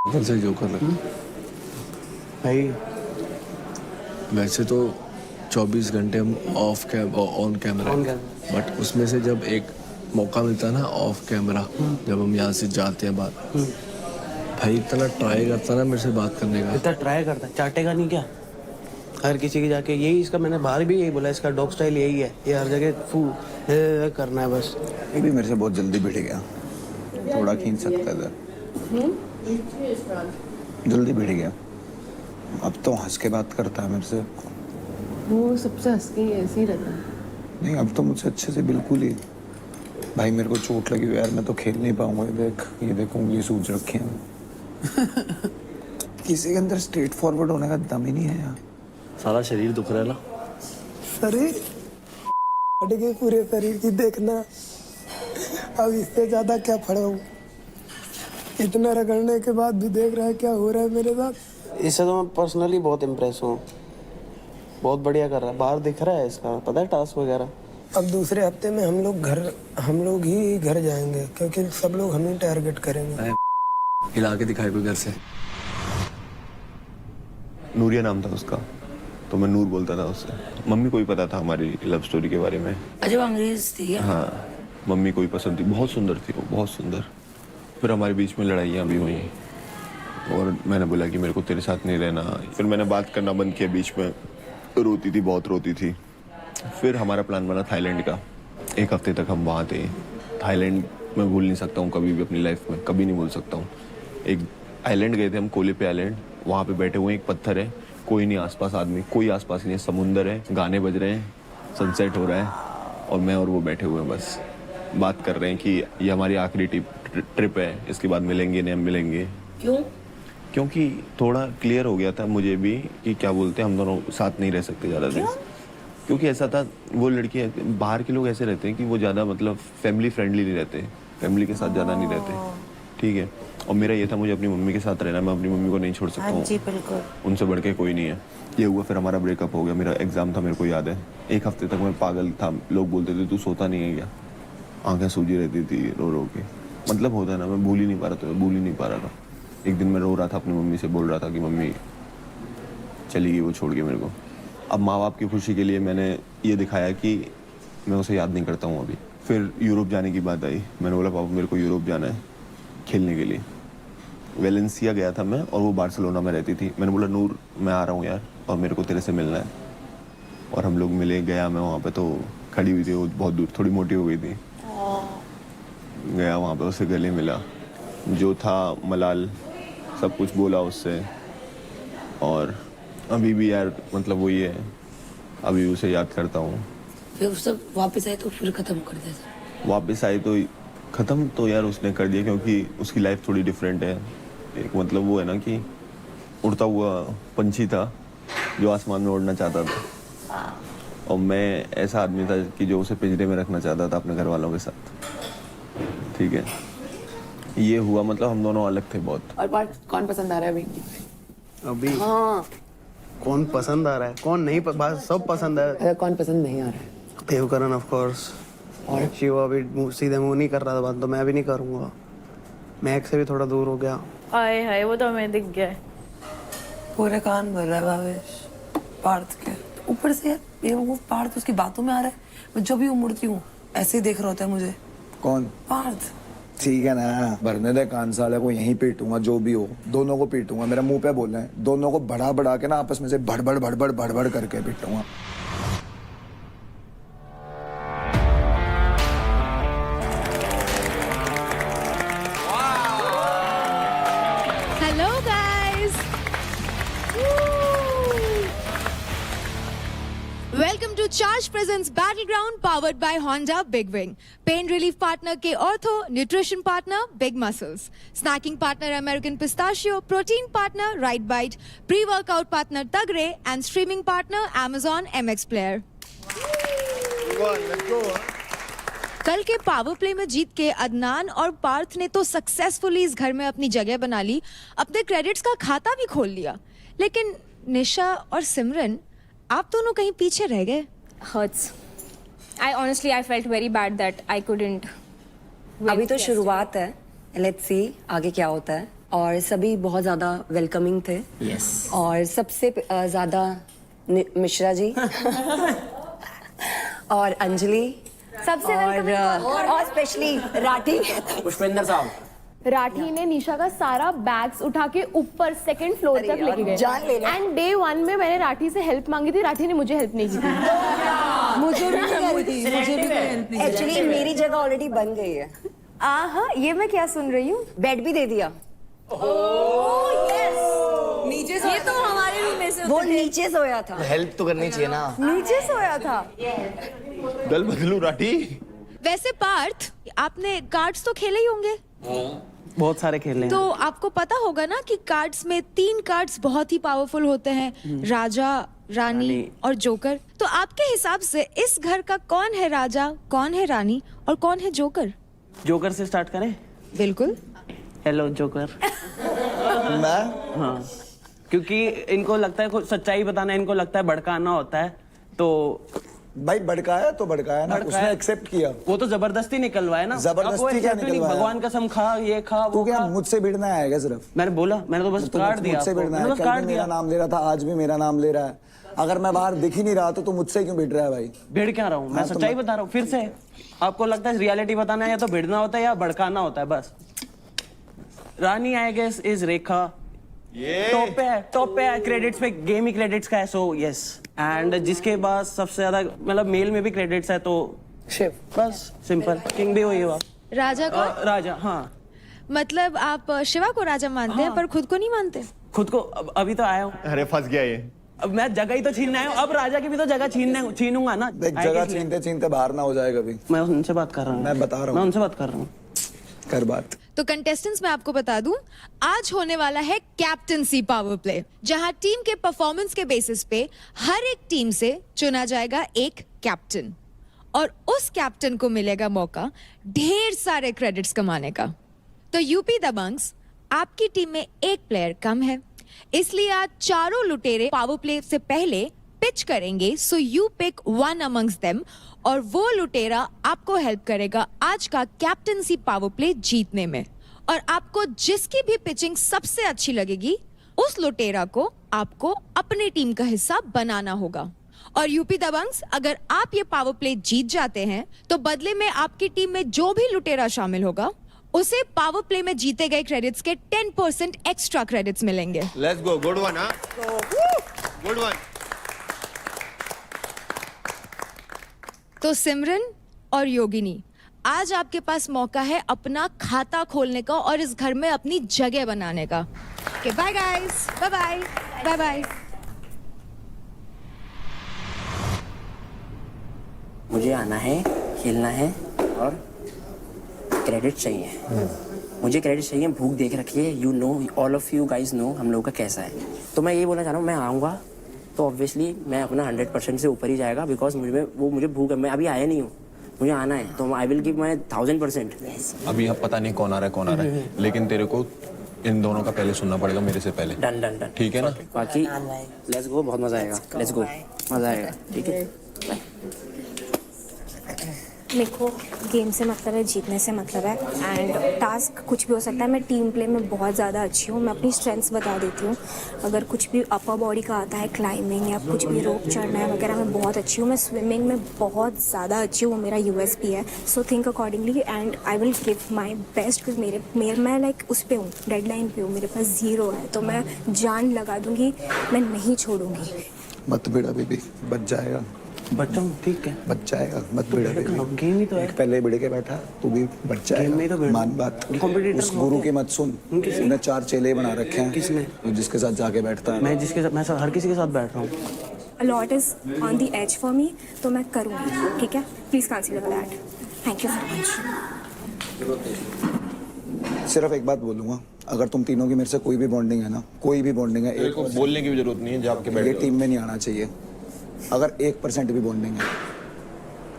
कल से जो कर रहे भाई वैसे तो 24 घंटे हम ऑन कैमरा बट उसमें से जब एक मौका मिलता है ना ऑफ कैमरा, जब हम यहाँ से जाते हैं बात, भाई इतना ट्राई करता ना मेरे से बात करने का। इतना ट्राई करता है, चाटेगा नहीं क्या? हर किसी की जाके यही इसका, मैंने बाहर भी यही बोला, इसका डॉग स्टाइल यही है, ये हर जगह करना है बस। ये भी मेरे से बहुत जल्दी भिड़ गया, थोड़ा खींच सकता था, जल्दी भिड़ गया। अब तो हंस के बात करता है मेरे से। वो सबसे हंस के ही ऐसे ही रहता है। नहीं, अब तो मुझसे अच्छे से बिल्कुल ही। भाई मेरे को चोट लगी हुई यार, मैं तो खेल नहीं पाऊंगा। ये देख उंगली सूज रखी है। किसी के अंदर स्ट्रेट फॉरवर्ड होने का दम ही नहीं है यार। सारा शरीर दुख रहा है ना। शरीर अटके पूरे शरीर की देखना, अब इससे ज्यादा क्या फड़ाऊं? इतना रगड़ने के बाद भी देख रहा है क्या हो रहा है मेरे साथ। इससे तो मैं पर्सनली बहुत इम्प्रेस हूँ, बहुत बढ़िया कर रहा है। बाहर दिख रहा है इसका, पता है टास्क वगैरह। अब दूसरे हफ्ते में हम लोग ही घर जाएंगे, क्योंकि सब लोग हमें टारगेट करेंगे। हिला के दिखाए कोई घर से। नूरिया नाम था उसका, तो मैं नूर बोलता था उससे। मम्मी को ही पता था हमारी लव स्टोरी के बारे में। अच्छा, वो अंग्रेज थी क्या? हाँ, मम्मी को ही पसंद थी, बहुत सुंदर थी वो, बहुत सुंदर। फिर हमारे बीच में लड़ाइयाँ भी हुई और मैंने बोला कि मेरे को तेरे साथ नहीं रहना। फिर मैंने बात करना बंद किया बीच में, रोती थी, बहुत रोती थी। फिर हमारा प्लान बना थाईलैंड का। एक हफ्ते तक हम वहाँ थे। थाईलैंड मैं भूल नहीं सकता हूँ कभी भी अपनी लाइफ में, कभी नहीं भूल सकता हूँ। एक आइलैंड गए थे हम, कोले पे आइलैंड। वहाँ पे बैठे हुए, एक पत्थर है, कोई नहीं आसपास, आदमी कोई आसपास नहीं है, समुंदर है, गाने बज रहे हैं, सनसेट हो रहा है और मैं और वो बैठे हुए हैं, बस बात कर रहे हैं कि ये हमारी आखिरी ट्रिप है, इसके बाद मिलेंगे नहीं हम मिलेंगे। क्यों? क्योंकि थोड़ा क्लियर हो गया था मुझे भी कि क्या बोलते हैं, हम दोनों साथ नहीं रह सकते ज़्यादा दिन। क्योंकि ऐसा था, वो लड़की, बाहर के लोग ऐसे रहते हैं कि वो ज़्यादा मतलब फैमिली फ्रेंडली नहीं रहते, फैमिली के साथ ज़्यादा नहीं रहते, ठीक है। और मेरा ये था, मुझे अपनी मम्मी के साथ रहना, मैं अपनी मम्मी को नहीं छोड़ सकता हूँ। जी बिल्कुल, उनसे बढ़ के कोई नहीं है। ये हुआ, फिर हमारा ब्रेकअप हो गया। मेरा एग्जाम था, मेरे को याद है। एक हफ्ते तक मैं पागल था, लोग बोलते थे तू सोता नहीं है क्या, आंखें सूजी रहती थी रो रो के। मतलब होता है ना, मैं भूल ही नहीं पा रहा था, मैं भूल ही नहीं पा रहा था। एक दिन मैं रो रहा था, अपनी मम्मी से बोल रहा था कि मम्मी चली गई वो छोड़ के मेरे को। अब माँ बाप की खुशी के लिए मैंने ये दिखाया कि मैं उसे याद नहीं करता हूँ अभी। फिर यूरोप जाने की बात आई, मैंने बोला पापा मेरे को यूरोप जाना है खेलने के लिए। वेलेंसिया गया था मैं और वो बार्सिलोना में रहती थी। मैंने बोला नूर मैं आ रहा हूँ यार, और मेरे को तेरे से मिलना है। और हम लोग मिले, गया मैं वहाँ पे, तो खड़ी हुई थी वो बहुत दूर, थोड़ी मोटी हो गई थी। गया वहाँ पे, उससे गले मिला, जो था मलाल, सब कुछ बोला उससे। और अभी भी यार मतलब वो ये है, अभी उसे याद करता हूँ। फिर सब वापस आए तो फिर खत्म कर देते। वापस आए तो ख़त्म तो यार उसने कर दिया, क्योंकि उसकी लाइफ थोड़ी डिफरेंट है। एक मतलब वो है ना कि उड़ता हुआ पंछी था जो आसमान में उड़ना चाहता था, और मैं ऐसा आदमी था कि जो उसे पिंजरे में रखना चाहता था अपने घर वालों के साथ, ठीक है। ये हुआ, मतलब हम दोनों अलग थे बहुत। और पार्ट कौन पसंद आ रहा है अभी? अभी हाँ, कौन पसंद आ रहा है, कौन नहीं, सब पसंद है। अगर कौन पसंद नहीं आ रहा है? Devkaran of course. और शिव अभी सीधे मुंह नहीं कर रहा था बात, तो मैं भी नहीं करूँगा। महक से भी थोड़ा दूर हो गया। हाय हाय, वो तो हमें दिख गया है। पूरे कान भर रहा है भावेश पार्थ के। ऊपर से ये वो पार्थ उसकी बातों में आ रहा है। मैं जब भी मुड़ती हूँ ऐसे ही देख रहा होता है मुझे। कौन? पार्थ। ठीक है ना, भरने दे कान साले को, यहीं पीटूंगा जो भी हो, दोनों को पीटूंगा। मेरे मुंह पे बोल रहे हैं, दोनों को बढ़ा बढ़ा के ना आपस में से भड़बड़ भड़बड़ भड़बड़ करके पीटूंगा। Hello guys! Welcome to Charge Presents Battleground powered by Honda Big Wing. Pain relief partner K Ortho, nutrition partner Big Muscles, snacking partner American Pistachio, protein partner Right Bite, pre-workout partner Tagre and streaming partner Amazon MX Player. कल के power play में जीत के अदनान और पार्थ ने तो successfully इस घर में अपनी जगह बना ली, अपने क्रेडिट्स का खाता भी खोल लिया। लेकिन निशा और सिमरन, आप दोनों कहीं पीछे रह गए। Hurts. I felt very bad that I couldn't. अभी तो शुरुआत है, लेट्स सी आगे क्या होता है। और सभी बहुत ज़्यादा वेलकमिंग थे। यस। और सबसे ज़्यादा मिश्रा जी और अंजलि सबसे और स्पेशली राठी। पुष्पेंद्र साहब। राठी ने निशा का सारा बैग्स उठा के ऊपर 2nd फ्लोर तक लेके गए जान ले एंड डे 1 में मैंने राठी से हेल्प मांगी थी, राठी ने मुझे हेल्प नहीं की थी। मुझे भी हेल्प नहीं। एक्चुअली मेरी जगह ऑलरेडी बन गई है। हाँ, ये मैं क्या सुन रही हूँ? बेड भी दे दिया। नीचे ये तो हमारे रूम में से वो नीचे सोया था। हेल्प तो करनी चाहिए ना। नीचे सोया था। दल बदलू राठी। वैसे पार्थ, आपने कार्ड्स तो खेले ही होंगे, बहुत सारे खेलने हैं। तो आपको पता होगा ना कि कार्ड्स में 3 कार्ड्स बहुत ही पावरफुल होते हैं, राजा, रानी और जोकर। तो आपके हिसाब से इस घर का कौन है राजा, कौन है रानी और कौन है जोकर? जोकर से स्टार्ट करें? बिल्कुल। Hello joker. मैं हाँ, क्योंकि इनको लगता है कुछ सच्चाई बताना, इनको लगता है भड़काना होता है, तो भाई भड़काया तो भड़काया ना, उसने एक्सेप्ट किया। वो तो जबरदस्ती निकलवाया ना। जबरदस्ती अब वो क्या accept नहीं, निकलवाया? भगवान कसम खा, ये खा, तू वो क्या खा। मुझसे भिड़ना आएगा सिर्फ? मैंने बोला, मैंने तो बस कार्ड दिया मुझसे आपको। भिड़ना मैंने है, बस कल कार्ड भी मेरा दिया। नाम ले रहा था, आज भी मेरा नाम ले रहा है। अगर मैं बाहर दिख ही नहीं रहा तो तू मुझसे क्यों भिड़ रहा है भाई? भिड़ क्या रहा हूँ मैं? हाँ, तो सच्चाई बता रहा हूँ। फिर से आपको लगता है रियलिटी बताना है, या तो भिड़ना होता है या भड़काना होता है, बस। Rani I guess is Rekha. Top पे है क्रेडिट्स पे, गेम ही क्रेडिट्स का है, सो यस। एंड जिसके बाद सबसे ज्यादा मतलब मेल में भी क्रेडिट्स है, तो शिव। बस सिंपल। किंग भी वही हुआ। राजा को राजा, हाँ। मतलब आप शिवा को राजा मानते हैं पर खुद को नहीं मानते? खुद को अभी तो आया हूँ। अरे फंस गया ये। अब मैं जगह ही तो छीनने आया हूँ, अब राजा की भी तो जगह छीनूंगा ना। देख, जगह छीनते छीनते बाहर ना हो जाए कभी। मैं उनसे बात कर रहा हूँ। मैं बता रहा हूँ। मैं उनसे बात कर रहा हूँ। कर बात। तो कंटेस्टेंट्स मैं आपको बता दूं, आज होने वाला है कैप्टनसी पावर प्ले, जहां टीम के परफॉर्मेंस के बेसिस पे हर एक टीम से चुना जाएगा एक कैप्टन, और उस कैप्टन को मिलेगा मौका ढेर सारे क्रेडिट्स कमाने का। तो यूपी दबंग्स, आपकी टीम में एक प्लेयर कम है, इसलिए आज चारों लुटेरे पावर प्ले से पहले पिच करेंगे। So you pick one amongst them, और वो लुटेरा आपको हेल्प करेगा आज का कैप्टनसी पावर प्ले जीतने में। और आपको जिसकी भी पिचिंग सबसे अच्छी लगेगी, उस लुटेरा को आपको अपनी टीम का हिस्सा बनाना होगा। और यूपी दबंग्स, अगर आप ये पावर प्ले जीत जाते हैं तो बदले में आपकी टीम में जो भी लुटेरा शामिल होगा उसे पावर प्ले में जीते गए क्रेडिट्स के 10% एक्स्ट्रा क्रेडिट्स मिलेंगे। Let's go, good one. हाँ, गुड वन। तो सिमरन और योगिनी, आज आपके पास मौका है अपना खाता खोलने का और इस घर में अपनी जगह बनाने का। Bye guys, bye bye, bye bye. मुझे आना है, खेलना है और क्रेडिट चाहिए। मुझे क्रेडिट चाहिए, भूख देख रखी है। You know, all of you guys know हम लोगों का कैसा है। तो मैं ये बोलना चाह रहा हूँ, मैं आऊँगा तो ऑब्वियसली मैं अपना 100% से ऊपर ही जाएगा, बिकॉज मुझे भूख है। मैं अभी आया नहीं हूँ, मुझे आना है, तो आई विल गिव माई 1000%। अभी अब पता नहीं कौन आ रहा है, लेकिन तेरे को इन दोनों का पहले सुनना पड़ेगा मेरे से पहले। डन डन डन, ठीक है ना? बाकी लेट्स गो, बहुत मजा आएगा। लेट्स गो, मजा आएगा। ठीक है, मेरे को गेम से मतलब है, जीतने से मतलब है, एंड टास्क कुछ भी हो सकता है। मैं टीम प्ले में बहुत ज़्यादा अच्छी हूँ, मैं अपनी स्ट्रेंथ्स बता देती हूँ। अगर कुछ भी अपर बॉडी का आता है, क्लाइंबिंग या कुछ भी रोप चढ़ना है वगैरह, मैं बहुत अच्छी हूँ। मैं स्विमिंग में बहुत ज़्यादा अच्छी हूँ, मेरा USP है। So think accordingly and I will give my best, क्योंकि मैं लाइक उस पर हूँ, डेडलाइन पे हूँ, मेरे पास 0 है, तो मैं जान लगा दूँगी, मैं नहीं छोड़ूंगी। मत भिड़ा बेबी, बच जाएगा। बच्चा हूँ, ठीक है, बच जाएगा, मत भिड़ा बेबी। गेम ही तो है। पहले भिड़ के बैठा, तू भी बच गेम में ही तो जाएगा। भिड़- मान बात। Competitor उस गुरु की मत सुन, उसने 4 चेले बना रखे हैं। किसने? जिसके साथ जाके बैठता है। मैं जिसके साथ, मैं हर किसी के साथ बैठ रहा हूँ। A lot is on the edge for me, तो मैं करूँगी, ठीक है। Please consider that. Thank you so much. सिर्फ एक बात बोलूंगा, अगर तुम तीनों की मेरे से कोई भी बॉन्डिंग है ना, कोई भी बॉन्डिंग है, तेरे को बोलने की भी जरूरत नहीं है, जाके बैठ ये जाओ। टीम में नहीं आना चाहिए। अगर 1% भी बॉन्डिंग है,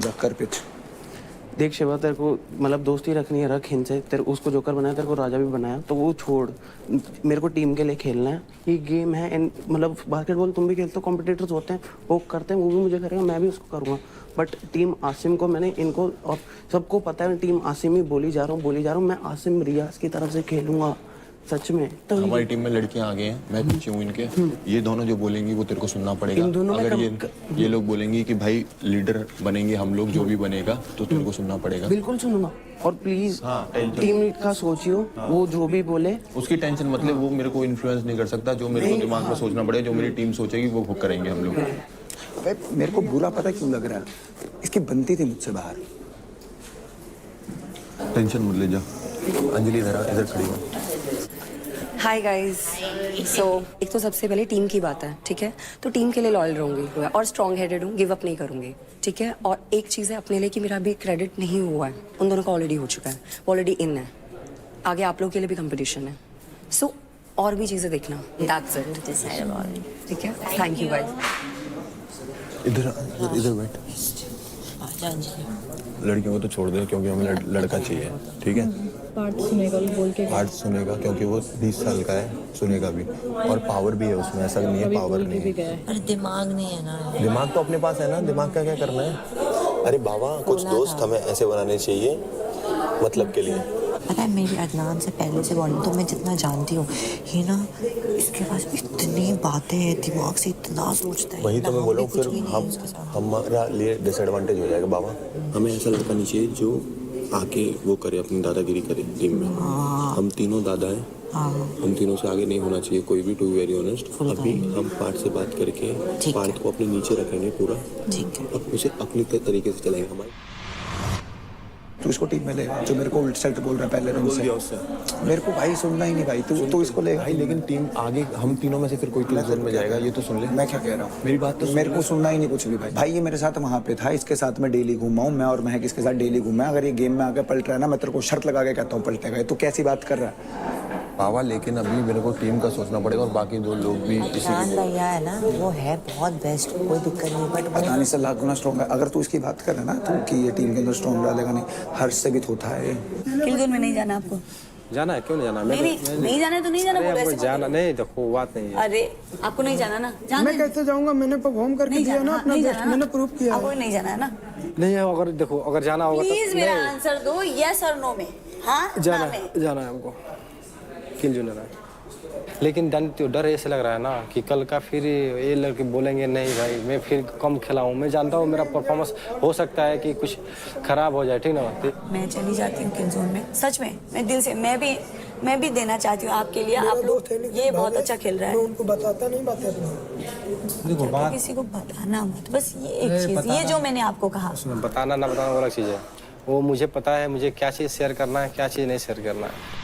जाकर पिच। देख शिवा, तेरे को मतलब दोस्ती रखनी है, रख इनसे। तेरे उसको जोकर बनाया, तेरे को राजा भी बनाया, तो वो छोड़। मेरे को टीम के लिए खेलना है, ये गेम है। एंड मतलब बास्केटबॉल तुम भी खेलते हो, कॉम्पिटिटर्स होते हैं, वो करते हैं, वो भी मुझे करेगा, मैं भी उसको करूँगा। बट टीम आसिम को मैंने इनको, और सबको पता है, टीम आसिम ही बोली जा रहा हूँ। मैं आसिम रियाज की तरफ से खेलूंगा, सच में तो हमारी टीम में लड़कियां आगे हैं, मैं पीछे हूँ इनके। ये दोनों जो बोलेंगी वो तेरे को सुनना पड़ेगा। इन दोनों में अगर ये लोग बोलेंगी कि भाई लीडर बनेंगे हम लोग, जो भी बनेगा तो तेरे को सुनना पड़ेगा। बिल्कुल सुनूंगा। और प्लीज हाँ, टेंशन। टीम लीड का सोचियो, वो जो भी बोले उसकी टेंशन मतलब वो मेरे को इन्फ्लुएंस नहीं कर सकता। जो मेरे को दिमाग में सोचना पड़ेगा, जो मेरी टीम सोचेगी वो करेंगे हम लोग। अबे मेरे को बुरा पता क्यों लग रहा है, इसकी बनती थी मुझसे बाहर। टेंशन मत ले जा। अंजलि इधर खड़ी हो। Hi guys. सो एक तो सबसे पहले टीम की बात है, ठीक है? तो टीम के लिए लॉयल रहूंगी और स्ट्रॉन्ग हेडेड हूँ, गिव अप नहीं करूंगी, ठीक है? और एक चीज़ है अपने लिए कि मेरा अभी क्रेडिट नहीं हुआ है, उन दोनों का ऑलरेडी हो चुका है, ऑलरेडी इन है। आगे आप लोगों के लिए भी कंपटीशन है, सो और भी चीज़ें देखना। दैट्स इट, ठीक है? Thank you guys. इधर बैठ। लड़कियों को तो छोड़ दे क्योंकि हमें लड़का चाहिए, ठीक है? पार्ट सुनेगा बोल के, पार्ट सुनेगा क्योंकि वो 20 साल का है, सुनेगा भी और पावर भी है उसमें, ऐसा नहीं है पावर नहीं है। अरे दिमाग नहीं है ना। दिमाग तो अपने पास है ना, दिमाग का क्या करना है? अरे बाबा कुछ दोस्त हमें ऐसे बनाने चाहिए मतलब के लिए। पता है मेरी अदनान से पहले से बॉन्डिंग, तो मैं जितना जानती हूँ ये ना, इसके पास इतनी बातें हैं, दिमाग से इतना सोचता है। वही तो मैं बोल रहा हूँ, फिर हमारा लिए डिसएडवांटेज हो जाएगा। बाबा हमें ऐसा लड़का नहीं चाहिए जो आके वो करे, अपनी दादागिरी करे टीम में। हम तीनों दादा हैं, हम तीनों से आगे नहीं होना चाहिए कोई भी, टू वेरी ऑनेस्ट। अभी हम पार्ट से बात करके पार्ट को अपने नीचे रखेंगे पूरा, ठीक है? अब उसे अपनी तरीके से चलाएंगे हमारे। तू इसको टीम में ले, जो मेरे को उल्ट सल्ट बोल रहा है पहले रूम से। मेरे को भाई सुनना ही नहीं भाई, तू इसको ले भाई। लेकिन टीम आगे हम तीनों में से फिर कोई जोन में जाएगा, ये तो सुन ले। मैं क्या कह रहा हूँ, मेरी बात तो मेरे को सुनना ही नहीं कुछ भी भाई। भाई ये मेरे साथ वहाँ पे था, इसके साथ मैं डेली घूमा हूँ, मैं और महक इसके साथ डेली घूमा। अगर ये गेम में आके पलट रहा है ना, मैं तेरे को शर्त लगा के कहता हूँ पलटेगा। तू कैसी बात कर रहा है बाबा? लेकिन अभी मेरे को टीम का सोचना पड़ेगा और बाकी दो लोग भी अदनान भैया है ना, वो है बहुत बेस्ट, कोई दिक्कत नहीं, बट अदनानी से लाख गुना स्ट्रॉन्ग है। अगर तू इसकी बात करे ना तू कि ये टीम के अंदर स्ट्रॉन्ग डालेगा, नहीं, हर्ष से भी होता है। किल जोन में नहीं जाना आपको? जाना है, क्यों नहीं जाना? नहीं जाना है तो नहीं जाना, बोलो ऐसे। जाना नहीं, देखो बात नहीं है। अरे आपको नहीं जाना ना? मैं कैसे जाऊंगा? मैंने परफॉर्म करके दिया ना अपना बेस्ट, मैंने प्रूव किया। आपको नहीं जाना है ना? नहीं है, अगर देखो अगर जाना होगा प्लीज मेरा आंसर दो, यस और नो में। हाँ जाना है हमको, किल जो लेना है। लेकिन डर ऐसे लग रहा है ना कि कल का फिर ये लड़के बोलेंगे नहीं भाई मैं फिर कम खेला हूँ। मैं जानता हूँ मेरा परफॉर्मेंस हो सकता है कि कुछ खराब हो जाए, ठीक ना? मैं चली जाती हूँ किल जोन में, सच में, मैं दिल से। मैं भी देना चाहती हूँ आपके लिए। आप लोग ये बहुत अच्छा खेल रहा है। मैं उनको बताता नहीं बातें देखो बात किसी को बताना मत, बस ये एक चीज, ये जो मैंने आपको कहा। बताना ना बताना वो अलग चीज़ है। वो मुझे पता है मुझे क्या चीज़ शेयर करना है, क्या चीज़ नहीं शेयर करना है।